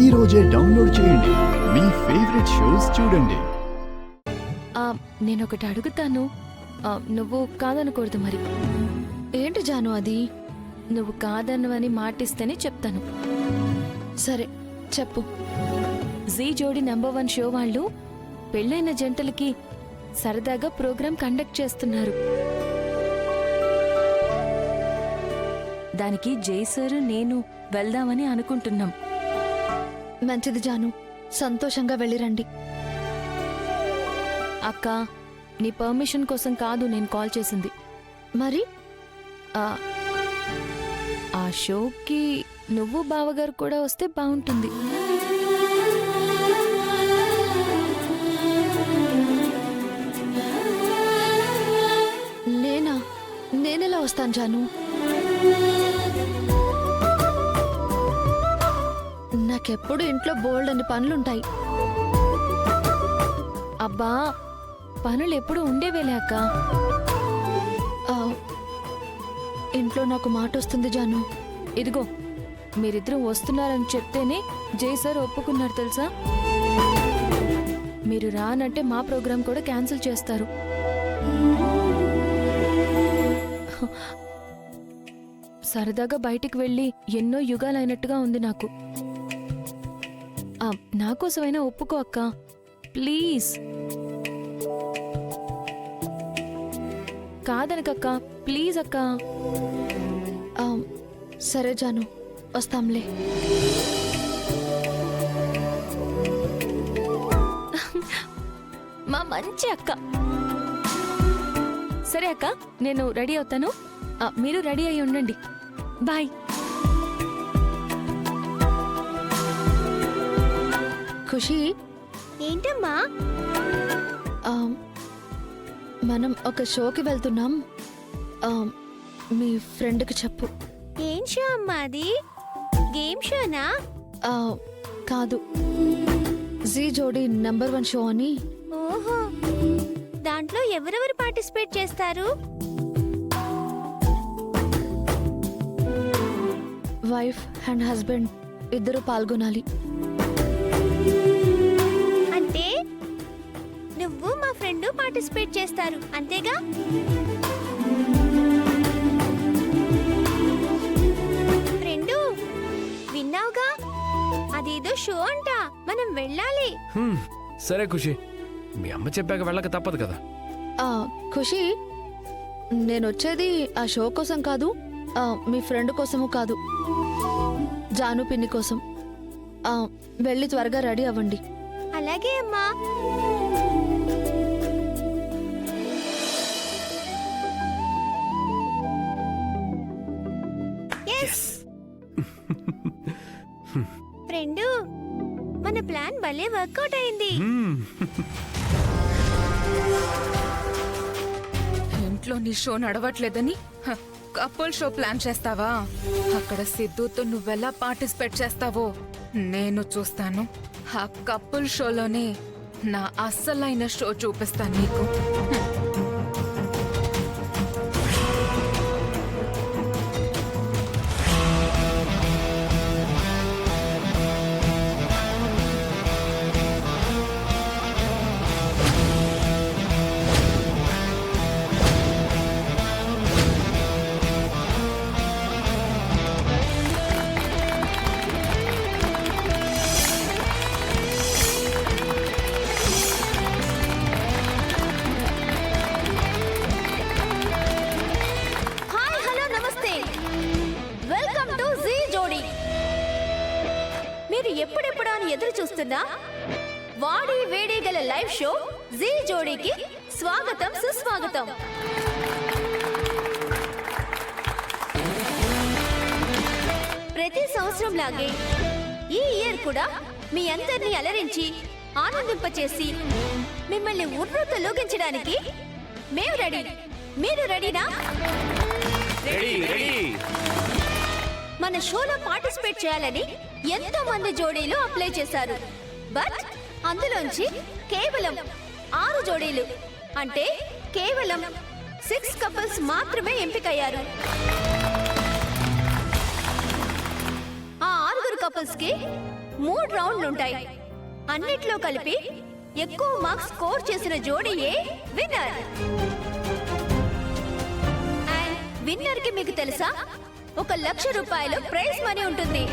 ఈ రోజే డౌన్లోడ్ చేయండి. మీ ఫేవరెట్ షోస్ చూడండి. నేను ఒకటి అడుగుతాను, నువ్వు కాదనకూడదు. మరి ఏంటి జాను అది? నువ్వు కాదన్నవని మాటిస్తేనే చెప్తాను. సరే చెప్పు. జీ జోడీ నంబర్ 1 షో వాళ్ళు పెళ్ళైన జంటలకి సరదాగా ప్రోగ్రాం కండక్ట్ చేస్తున్నారు. దానికి జై సార్ నేను వెళ్దామని అనుకుంటున్నాం. మంచిది జాను, సంతోషంగా వెళ్ళిరండి. అక్క, నీ పర్మిషన్ కోసం కాదు నేను కాల్ చేసింది. మరి ఆ షోకి నువ్వు బావగారు కూడా వస్తే బాగుంటుంది. నేనెలా వస్తాను జాను? నాకెప్పుడు ఇంట్లో బోల్డ్ అని పనులుంటాయి. అబ్బా, పనులు ఎప్పుడు ఉండేవేలే అక్క. ఇంట్లో నాకు మాట వస్తుంది జాను. ఇదిగో, మీరిద్దరూ వస్తున్నారని చెప్తేనే జై సార్ ఒప్పుకున్నారు తెలుసా. మీరు రానంటే మా ప్రోగ్రాం కూడా క్యాన్సిల్ చేస్తారు. సరదాగా బయటికి వెళ్ళి ఎన్నో యుగాలైనట్టుగా ఉంది నాకు. నా కోసమైనా ఒప్పుకో అక్క, ప్లీజ్. కాదనకక్క, ప్లీజ్ అక్క. సరే జాను, వస్తాంలే. మా మంచి అక్క. సరే అక్క, నేను రెడీ అవుతాను, మీరు రెడీ అయి ఉండండి. బాయ్. ఖుషి. ఏంటమ్మా? మనం ఒక షోకి వెళ్తున్నాం. మీ ఫ్రెండ్కి చెప్పు. ఏం షో అమ్మా అది? గేమ్ షోనా? కాదు, జీ జోడీ నంబర్ 1 షో అని. ఓహో, దాంట్లో ఎవరెవరు పార్టిసిపేట్ చేస్తారు? వైఫ్ అండ్ హస్బెండ్ ఇద్దరు పాల్గొనాలి. అంటే నువ్వు మా ఫ్రెండ్ పార్టిసిపేట్ చేస్తారు అంతేగా? ఫ్రెండు, విన్నావుగా? అదేదో షో అంట, మనం వెళ్ళాలి. సరే ఖుషి, మీ అమ్మ చెప్పాక వెళ్ళక తప్పదు కదా. ఖుషి, నేనొచ్చేది ఆ షో కోసం కాదు, మీ ఫ్రెండ్ కోసము కాదు, జాను పిన్ని కోసం. వెళ్ళి త్వరగా రెడీ అవ్వండి. అలాగే అమ్మా. ఫ్రెండు, మన ప్లాన్ భలే వర్కౌట్ అయింది. ఇంట్లో నీ షో నడవట్లేదని కపుల్ షో ప్లాన్ చేస్తావా? అక్కడ సిద్ధుతో నువ్వెలా పార్టిసిపేట్ చేస్తావో నేను చూస్తాను. ఆ కపుల్ షోలోనే నా అస్సలైన షో చూపిస్తాను నీకు. ఎప్పుడెప్పుడు అని ఎదురు చూస్తున్నా వాడి వేడి గల లైవ్ షో జీ జోడీకి స్వాగతం, సుస్వాగతం. ప్రతి సంవత్సరం లాగే ఈ ఇయర్ కూడా మీ అందరినీ అలరించి ఆనందింపచేసి మిమ్మల్ని ఉర్రు తొలగించడానికి మేము రెడీ. మీరు రెడీనా? మన షోలో పార్టిసిపేట్ చేయాలని ఎంతో మంది జోడీలు అప్లై చేశారు. బట్ అందులోంచి కేవలం 6 జోడీలు, అంటే కేవలం 6 కపుల్స్ మాత్రమే ఎంపికయ్యారు. ఆ 6 కపుల్స్ కి 3 రౌండ్లు ఉంటాయి. అన్నిట్లో కలిపి ఎక్కువ మార్క్స్ స్కోర్ చేసిన జోడీయే విన్నర్. అండ్ విన్నర్ కి మీకు తెలుసా 1,00,000 రూపాయలు ప్రైజ్ మనీ ఉంటుంది.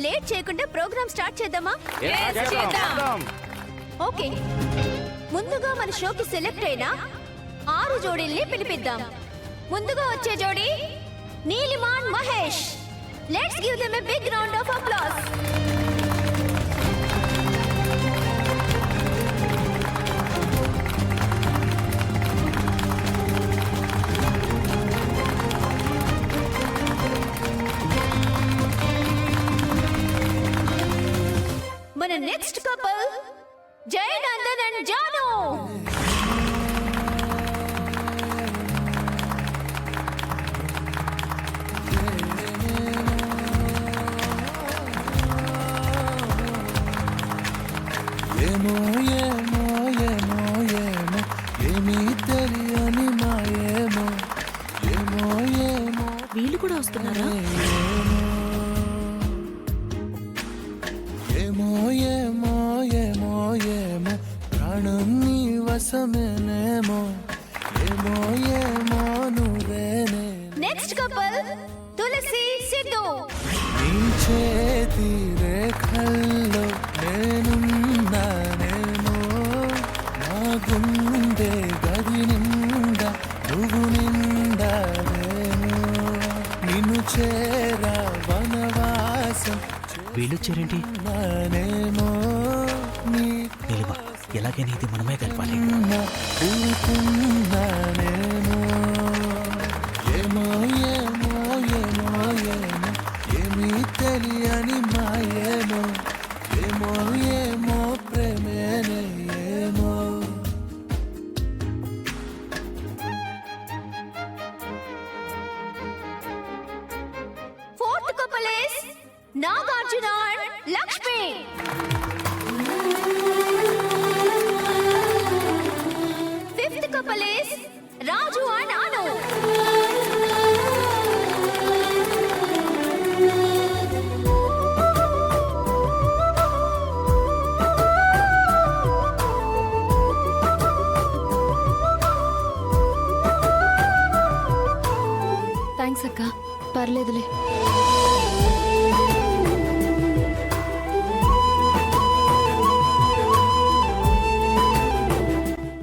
లేట్ చేయకుండా ప్రోగ్రామ్ స్టార్ట్ చేద్దామా? ఓకే, ముందుగా మన షోకి సెలెక్ట్ అయిన 6 జోడీల్ని పిలిపిద్దాం. ముందుగా వచ్చే జోడీ నీలిమాన్ Mahesh. Let's give them a big round of applause. మన next couple Jayanandan and Janu. ఏమో ఏమో ఏమో ఏమో ఏమీ తెలియని మాయేమో ఏమో ఏమో వీళ్ళు కూడా వస్తున్నారా? ఏమో ఏమో ఏమో ఏమో ప్రాణం నీ వశమేనేమో ఏమో ఏమో నువ్వేనే. నెక్స్ట్ కపుల్ తులసి సిద్ధు. నీ చేతి రేఖల్లో నేనున్నానేమో నా గుండె గది నిండా నువ్వు నిండాలేమో నిన్ను చేరా వనవాసం వీళ్ళొచ్చారేంటి? నానేమో నీ నిలువ ఎలాగైనా ఇది మనమే గెలవాలి. ఊరుకున్నానేమో ఏమో ఏమో ఏమో ఏమో ఏమీ తెలియని మాయేమో ఏమో ఏమో ప్రేమేనే ఏమో. Fourth couple is Nagarjuna and Lakshmi. Fifth couple is Raju and Anu. Thanks అక్క. పర్లేదులే.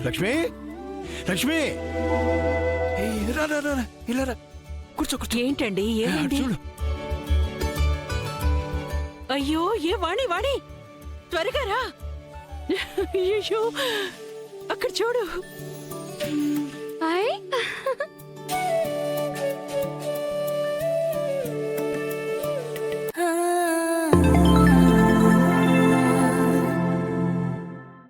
లక్ష్మి, లక్ష్మి, ఏయ్, రా రా రా రా, ఇలా రా, కూర్చో కూర్చో. ఏంటండి ఏమైంది? చూడు, అయ్యో ఏ వాణి వాణి త్వరగా రా. అయ్యో అక్కడ చూడు.